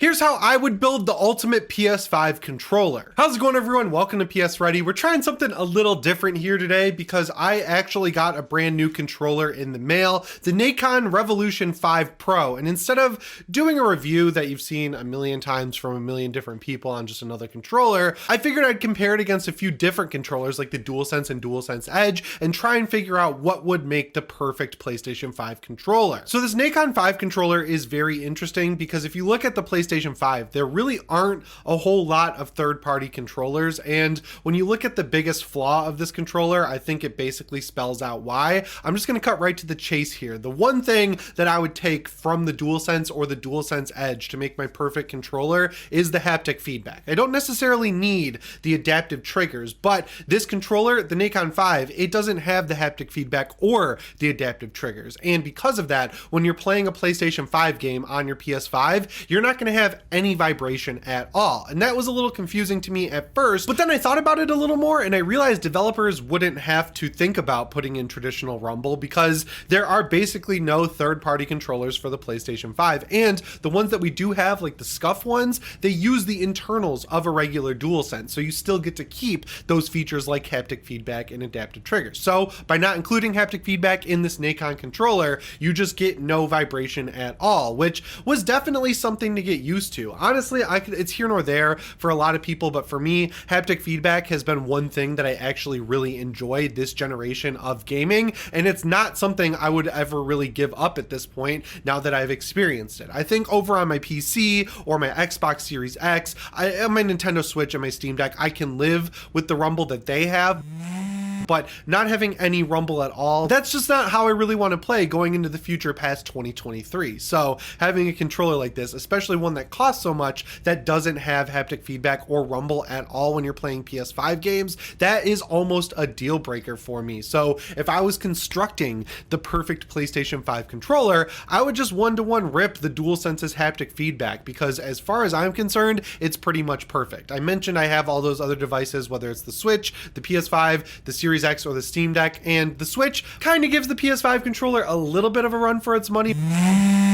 Here's how I would build the ultimate PS5 controller. How's it going, everyone? Welcome to PSReady. We're trying something a little different here today because I actually got a brand new controller in the mail, the Nikon Revolution 5 Pro. And instead of doing a review that you've seen a million times from a million different people on just another controller, I figured I'd compare it against a few different controllers like the DualSense and DualSense Edge and try and figure out what would make the perfect PlayStation 5 controller. So this Nikon 5 controller is very interesting because if you look at the PlayStation 5, there really aren't a whole lot of third-party controllers, and when you look at the biggest flaw of this controller, I think it basically spells out why. I'm just going to cut right to the chase here. The one thing that I would take from the DualSense or the DualSense Edge to make my perfect controller is the haptic feedback. I don't necessarily need the adaptive triggers, but this controller, the Nikon 5, it doesn't have the haptic feedback or the adaptive triggers, and because of that, when you're playing a PlayStation 5 game on your PS5, you're not going to have any vibration at all. And that was a little confusing to me at first, but then I thought about it a little more and I realized developers wouldn't have to think about putting in traditional rumble because there are basically no third-party controllers for the PlayStation 5. And the ones that we do have, like the scuff ones, they use the internals of a regular DualSense. So you still get to keep those features like haptic feedback and adaptive triggers. So by not including haptic feedback in this Nikon controller, you just get no vibration at all, which was definitely something to get used to. Honestly, it's here nor there for a lot of people, but for me, haptic feedback has been one thing that I actually really enjoyed this generation of gaming, and it's not something I would ever really give up at this point now that I've experienced it. I think over on my PC or my Xbox Series X, on my Nintendo Switch and my Steam Deck, I can live with the rumble that they have. But not having any rumble at all, that's just not how I really want to play going into the future past 2023. So having a controller like this, especially one that costs so much, that doesn't have haptic feedback or rumble at all when you're playing PS5 games, that is almost a deal breaker for me. So if I was constructing the perfect PlayStation 5 controller, I would just one-to-one rip the DualSense's haptic feedback because as far as I'm concerned, it's pretty much perfect. I mentioned I have all those other devices, whether it's the Switch, the PS5, the Series X, or the Steam Deck, and the Switch kind of gives the PS5 controller a little bit of a run for its money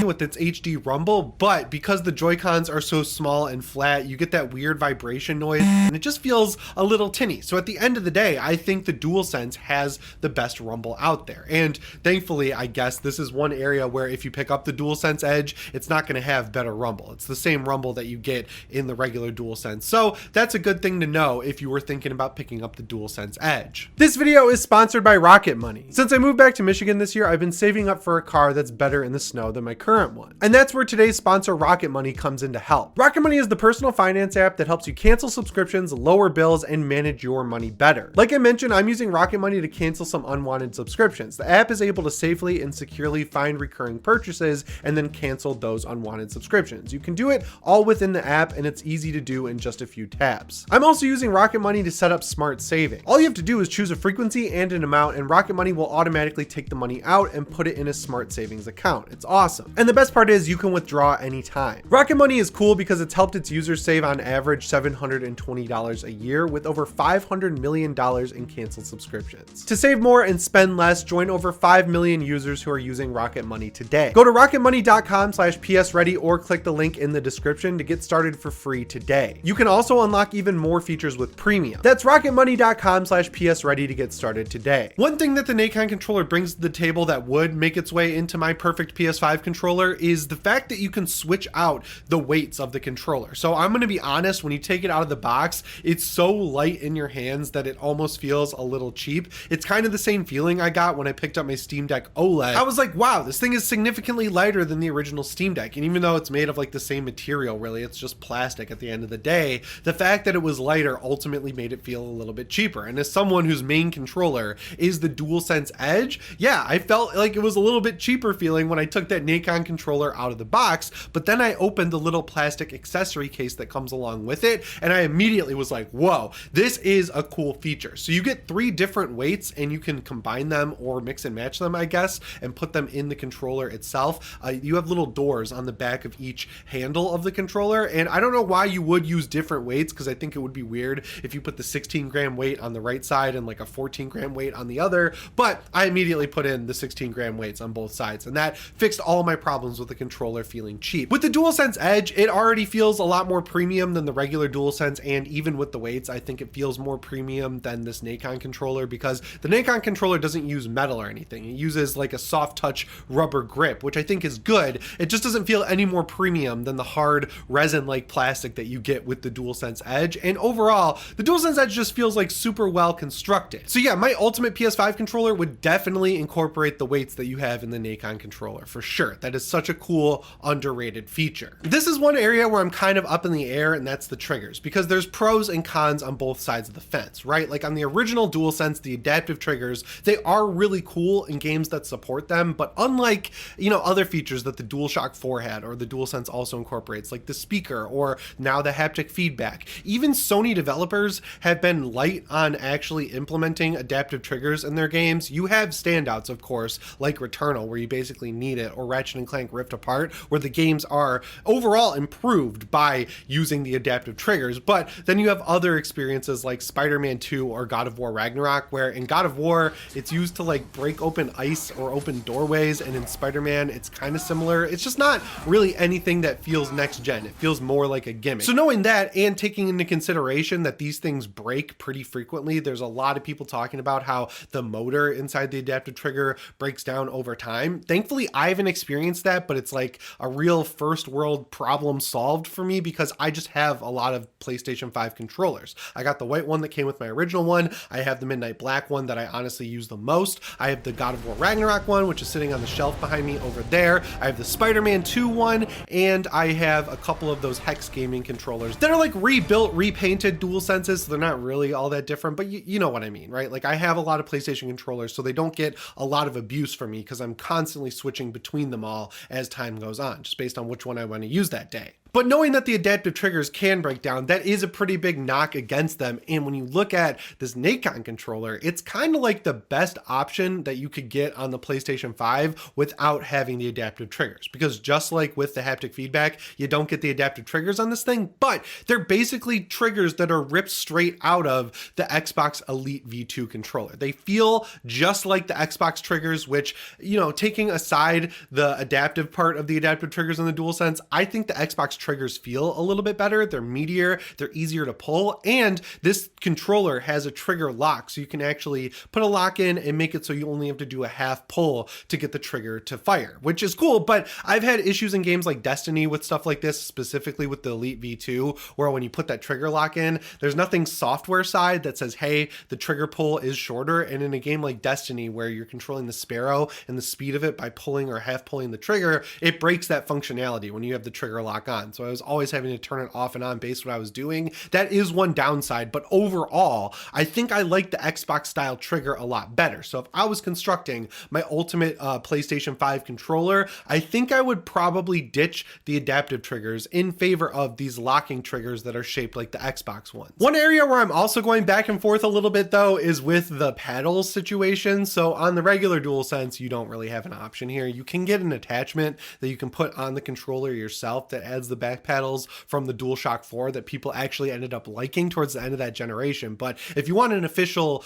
with its HD rumble, but because the Joy-Cons are so small and flat, you get that weird vibration noise and it just feels a little tinny. So at the end of the day, I think the DualSense has the best rumble out there, and thankfully, I guess this is one area where if you pick up the DualSense Edge, it's not going to have better rumble. It's the same rumble that you get in the regular DualSense, so that's a good thing to know if you were thinking about picking up the DualSense Edge. This video is sponsored by Rocket Money. Since I moved back to Michigan this year, I've been saving up for a car that's better in the snow than my current one. And that's where today's sponsor Rocket Money comes in to help. Rocket Money is the personal finance app that helps you cancel subscriptions, lower bills, and manage your money better. Like I mentioned, I'm using Rocket Money to cancel some unwanted subscriptions. The app is able to safely and securely find recurring purchases and then cancel those unwanted subscriptions. You can do it all within the app and it's easy to do in just a few taps. I'm also using Rocket Money to set up smart saving. All you have to do is choose a frequency and an amount, and Rocket Money will automatically take the money out and put it in a smart savings account. It's awesome. And the best part is you can withdraw anytime. Rocket Money is cool because it's helped its users save on average $720 a year with over $500 million in canceled subscriptions. To save more and spend less, join over 5 million users who are using Rocket Money today. Go to rocketmoney.com/PSReady or click the link in the description to get started for free today. You can also unlock even more features with premium. That's rocketmoney.com/PSReady to get started today. One thing that the Nikon controller brings to the table that would make its way into my perfect PS5 controller is the fact that you can switch out the weights of the controller. So I'm going to be honest, when you take it out of the box, it's so light in your hands that it almost feels a little cheap. It's kind of the same feeling I got when I picked up my Steam Deck OLED. I was like, wow, this thing is significantly lighter than the original Steam Deck. And even though it's made of like the same material, really, it's just plastic at the end of the day, the fact that it was lighter ultimately made it feel a little bit cheaper. And as someone whose main controller is the DualSense Edge, yeah, I felt like it was a little bit cheaper feeling when I took that Nikon controller out of the box, but then I opened the little plastic accessory case that comes along with it, and I immediately was like, whoa, this is a cool feature. So you get 3 different weights and you can combine them or mix and match them, I guess, and put them in the controller itself. You have little doors on the back of each handle of the controller, and I don't know why you would use different weights because I think it would be weird if you put the 16 gram weight on the right side and like a a 14 gram weight on the other, but I immediately put in the 16 gram weights on both sides, and that fixed all my problems with the controller feeling cheap. With the DualSense Edge, it already feels a lot more premium than the regular DualSense, and even with the weights, I think it feels more premium than this Nikon controller, because the Nikon controller doesn't use metal or anything. It uses like a soft touch rubber grip, which I think is good. It just doesn't feel any more premium than the hard resin-like plastic that you get with the DualSense Edge. And overall, the DualSense Edge just feels like super well constructed. So yeah, my ultimate PS5 controller would definitely incorporate the weights that you have in the Nikon controller, for sure. That is such a cool, underrated feature. This is one area where I'm kind of up in the air, and that's the triggers, because there's pros and cons on both sides of the fence, right? Like on the original DualSense, the adaptive triggers, they are really cool in games that support them, but unlike, you know, other features that the DualShock 4 had or the DualSense also incorporates, like the speaker or now the haptic feedback, even Sony developers have been light on actually implementing adaptive triggers in their games. You have standouts, of course, like Returnal, where you basically need it, or Ratchet and Clank Rift Apart, where the games are overall improved by using the adaptive triggers. But then you have other experiences like Spider-Man 2 or God of War Ragnarok, where in God of War, it's used to like break open ice or open doorways, and in Spider-Man, it's kind of similar. It's just not really anything that feels next gen. It feels more like a gimmick. So knowing that, and taking into consideration that these things break pretty frequently, there's a lot of people talking about how the motor inside the adaptive trigger breaks down over time. Thankfully, I haven't experienced that, but it's like a real first world problem solved for me, because I just have a lot of PlayStation 5 controllers. I got the white one that came with my original one. I have the Midnight Black one that I honestly use the most. I have the God of War Ragnarok one, which is sitting on the shelf behind me over there. I have the Spider-Man 2 one, and I have a couple of those Hex gaming controllers that are like rebuilt, repainted DualSenses, so they're not really all that different, but you know what I mean, right? Like I have a lot of PlayStation controllers, so they don't get a lot of abuse from me, because I'm constantly switching between them all as time goes on, just based on which one I want to use that day. But knowing that the adaptive triggers can break down, that is a pretty big knock against them. And when you look at this Nikon controller, it's kind of like the best option that you could get on the PlayStation 5 without having the adaptive triggers. Because just like with the haptic feedback, you don't get the adaptive triggers on this thing, but they're basically triggers that are ripped straight out of the Xbox Elite V2 controller. They feel just like the Xbox triggers, which, you know, taking aside the adaptive part of the adaptive triggers on the DualSense, I think the Xbox triggers feel a little bit better. They're meatier, they're easier to pull, and this controller has a trigger lock, so you can actually put a lock in and make it so you only have to do a half pull to get the trigger to fire, which is cool. But I've had issues in games like Destiny with stuff like this, specifically with the Elite V2, where when you put that trigger lock in, there's nothing software side that says, hey, the trigger pull is shorter. And in a game like Destiny, where you're controlling the Sparrow and the speed of it by pulling or half pulling the trigger, it breaks that functionality when you have the trigger lock on. So I was always having to turn it off and on based on what I was doing. That is one downside, but overall, I think I like the Xbox style trigger a lot better. So if I was constructing my ultimate PlayStation 5 controller, I think I would probably ditch the adaptive triggers in favor of these locking triggers that are shaped like the Xbox ones. One area where I'm also going back and forth a little bit though is with the paddles situation. So on the regular DualSense, you don't really have an option here. You can get an attachment that you can put on the controller yourself that adds the back paddles from the DualShock 4 that people actually ended up liking towards the end of that generation. But if you want an official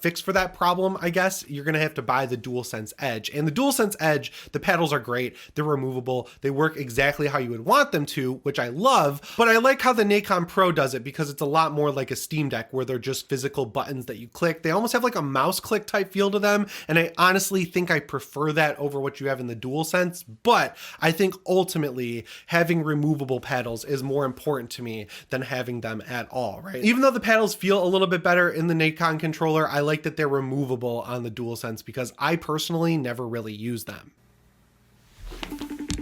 fix for that problem, I guess you're gonna have to buy the DualSense Edge. And the DualSense Edge, the paddles are great, they're removable, they work exactly how you would want them to, which I love, but I like how the Nikon Pro does it, because it's a lot more like a Steam Deck where they're just physical buttons that you click. They almost have like a mouse click type feel to them, and I honestly think I prefer that over what you have in the DualSense, but I think ultimately having removable paddles is more important to me than having them at all, right? Even though the paddles feel a little bit better in the Nikon controller, I like that they're removable on the DualSense because I personally never really use them.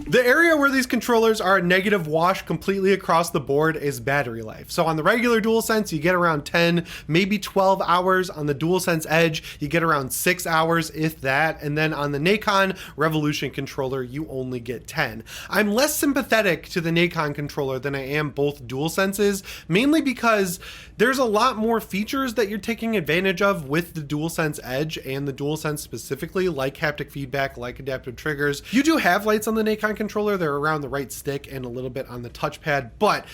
The area where these controllers are a negative wash completely across the board is battery life. So on the regular DualSense, you get around 10, maybe 12 hours. On the DualSense Edge, you get around 6 hours, if that. And then on the Nikon Revolution controller, you only get 10. I'm less sympathetic to the Nikon controller than I am both DualSenses, mainly because there's a lot more features that you're taking advantage of with the DualSense Edge and the DualSense specifically, like haptic feedback, like adaptive triggers. You do have lights on the Nikon controller. They're around the right stick and a little bit on the touchpad, but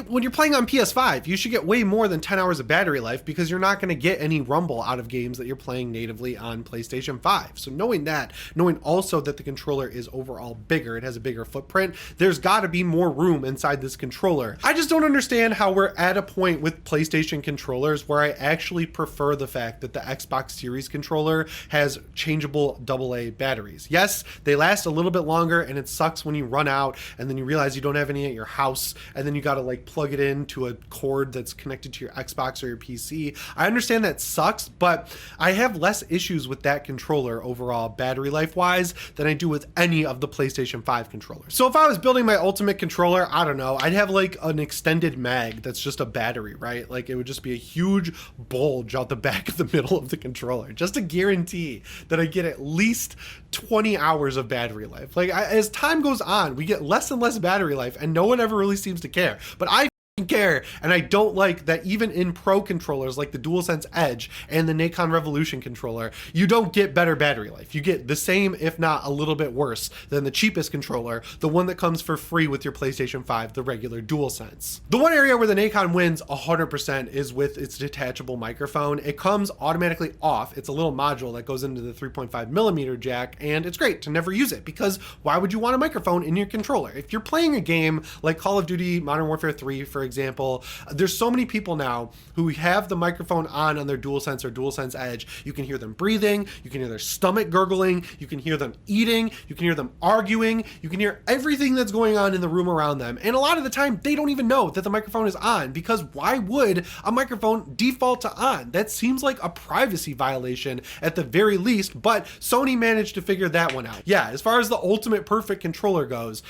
When you're playing on PS5, you should get way more than 10 hours of battery life because you're not going to get any rumble out of games that you're playing natively on PlayStation 5. So knowing that, knowing also that the controller is overall bigger, it has a bigger footprint, there's got to be more room inside this controller. I just don't understand how we're at a point with PlayStation controllers where I actually prefer the fact that the Xbox Series controller has changeable AA batteries. Yes, they last a little bit longer and it sucks when you run out and then you realize you don't have any at your house and then you got to like plug it into a cord that's connected to your Xbox or your PC. I understand that sucks, but I have less issues with that controller overall battery life wise than I do with any of the PlayStation 5 controllers. So if I was building my ultimate controller, I don't know, I'd have like an extended mag that's just a battery, right? Like it would just be a huge bulge out the back of the middle of the controller just to guarantee that I get at least 20 hours of battery life. Like as time goes on, we get less and less battery life and no one ever really seems to care. But I care, and I don't like that even in pro controllers like the DualSense Edge and the Nikon Revolution controller, you don't get better battery life. You get the same, if not a little bit worse than the cheapest controller, the one that comes for free with your PlayStation 5, the regular DualSense. The one area where the Nikon wins 100% is with its detachable microphone. It comes automatically off. It's a little module that goes into the 3.5mm jack, and it's great to never use it because why would you want a microphone in your controller? If you're playing a game like Call of Duty Modern Warfare 3, for example, there's so many people now who have the microphone on their DualSense or DualSense Edge. You can hear them breathing, you can hear their stomach gurgling, you can hear them eating, you can hear them arguing, you can hear everything that's going on in the room around them. And a lot of the time, they don't even know that the microphone is on because why would a microphone default to on? That seems like a privacy violation at the very least, but Sony managed to figure that one out. Yeah, as far as the ultimate perfect controller goes,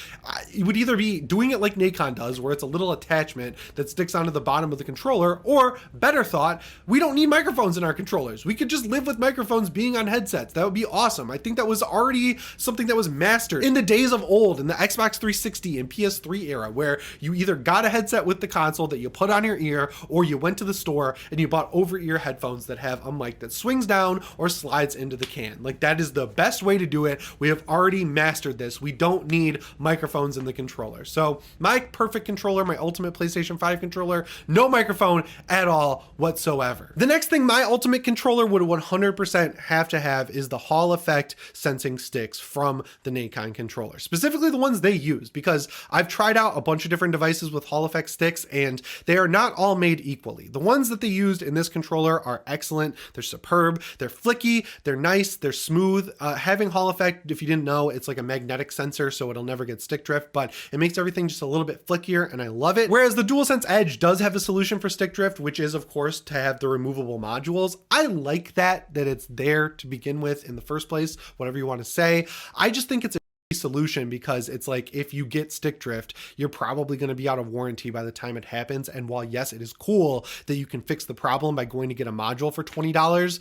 it would either be doing it like Nikon does, where it's a little attachment that sticks onto the bottom of the controller, or better thought, we don't need microphones in our controllers. We could just live with microphones being on headsets. That would be awesome. I think that was already something that was mastered in the days of old, in the Xbox 360 and PS3 era, where you either got a headset with the console that you put on your ear, or you went to the store and you bought over-ear headphones that have a mic that swings down or slides into the can. Like that is the best way to do it. We have already mastered this. We don't need microphones in the controller. So my perfect controller, my ultimate PlayStation 5 controller, no microphone at all whatsoever. The next thing my ultimate controller would 100% have to have is the Hall effect sensing sticks from the Nikon controller, specifically the ones they use, because I've tried out a bunch of different devices with Hall effect sticks and they are not all made equally. The ones that they used in this controller are excellent. They're superb. They're flicky. They're nice. They're smooth. Having Hall effect, if you didn't know, it's like a magnetic sensor, so it'll never get stick drift, but it makes everything just a little bit flickier and I love it. Whereas the DualSense Edge does have a solution for stick drift, which is of course to have the removable modules. I like that it's there to begin with in the first place, whatever you want to say. I just think it's a solution because it's like if you get stick drift, you're probably going to be out of warranty by the time it happens. And while yes, it is cool that you can fix the problem by going to get a module for $20,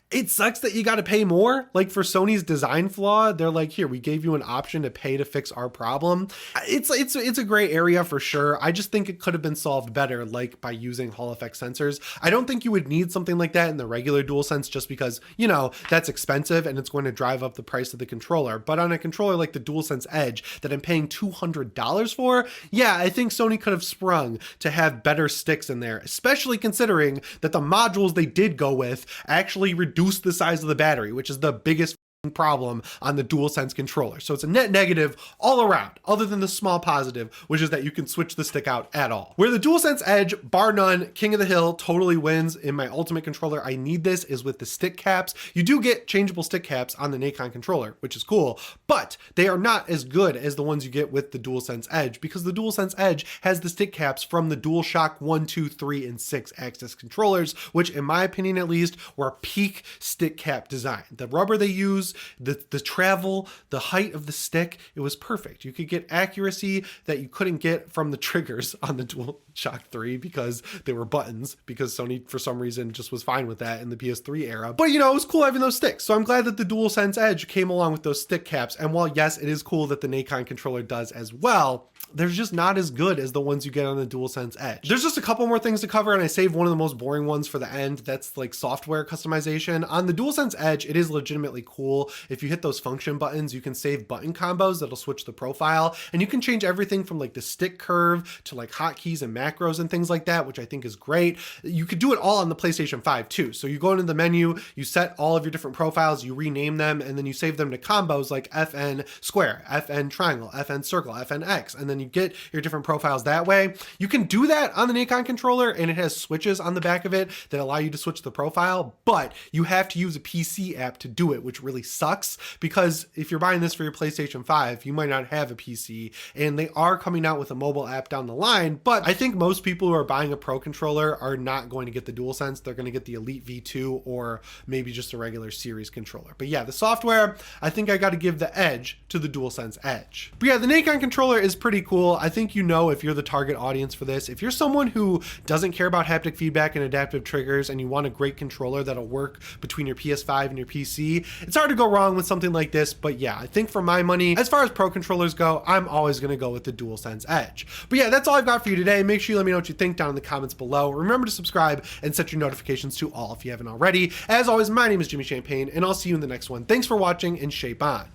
it sucks that you got to pay more. Like for Sony's design flaw, they're like, here, we gave you an option to pay to fix our problem. It's a gray area for sure. I just think it could have been solved better, like by using Hall effect sensors. I don't think you would need something like that in the regular DualSense just because, you know, that's expensive and it's going to drive up the price of the controller. But on a controller like the DualSense Edge that I'm paying $200 for, yeah, I think Sony could have sprung to have better sticks in there, especially considering that the modules they did go with actually reduce the size of the battery, which is the biggest problem on the DualSense controller. So it's a net negative all around, other than the small positive, which is that you can switch the stick out at all. Where the DualSense Edge, bar none, king of the hill, totally wins in my ultimate controller. I need this is with the stick caps. You do get changeable stick caps on the Nikon controller, which is cool, but they are not as good as the ones you get with the DualSense Edge because the DualSense Edge has the stick caps from the DualShock 1, 2, 3, and 6 axis controllers, which in my opinion at least were peak stick cap design. The rubber they use, the travel, the height of the stick, it was perfect. You could get accuracy that you couldn't get from the triggers on the DualShock 3 because they were buttons, because Sony for some reason just was fine with that in the PS3 era. But you know, it was cool having those sticks. So I'm glad that the DualSense Edge came along with those stick caps. And while yes, it is cool that the Nikon controller does as well, they're just not as good as the ones you get on the DualSense Edge. There's just a couple more things to cover and I saved one of the most boring ones for the end. That's like software customization. On the DualSense Edge, it is legitimately cool cool. If you hit those function buttons, you can save button combos that'll switch the profile, and you can change everything from like the stick curve to like hotkeys and macros and things like that, which I think is great. You could do it all on the PlayStation 5 too. So you go into the menu, you set all of your different profiles, you rename them, and then you save them to combos like FN square, FN triangle, FN circle, FN X, and then you get your different profiles that way. You can do that on the Nikon controller, and it has switches on the back of it that allow you to switch the profile, but you have to use a PC app to do it, which really sucks, because if you're buying this for your PlayStation 5, you might not have a PC, and they are coming out with a mobile app down the line. But I think most people who are buying a Pro controller are not going to get the DualSense. They're going to get the Elite V2 or maybe just a regular series controller. But yeah, the software, I think I got to give the edge to the DualSense Edge. But yeah, the Nikon controller is pretty cool. I think you know if you're the target audience for this. If you're someone who doesn't care about haptic feedback and adaptive triggers and you want a great controller that'll work between your PS5 and your PC, it's hard to go wrong with something like this. But yeah, I think for my money, as far as Pro controllers go, I'm always going to go with the DualSense Edge. But yeah, that's all I've got for you today. Make sure you let me know what you think down in the comments below. Remember to subscribe and set your notifications to all if you haven't already. As always, my name is Jimmy Champagne, and I'll see you in the next one. Thanks for watching, and shape on.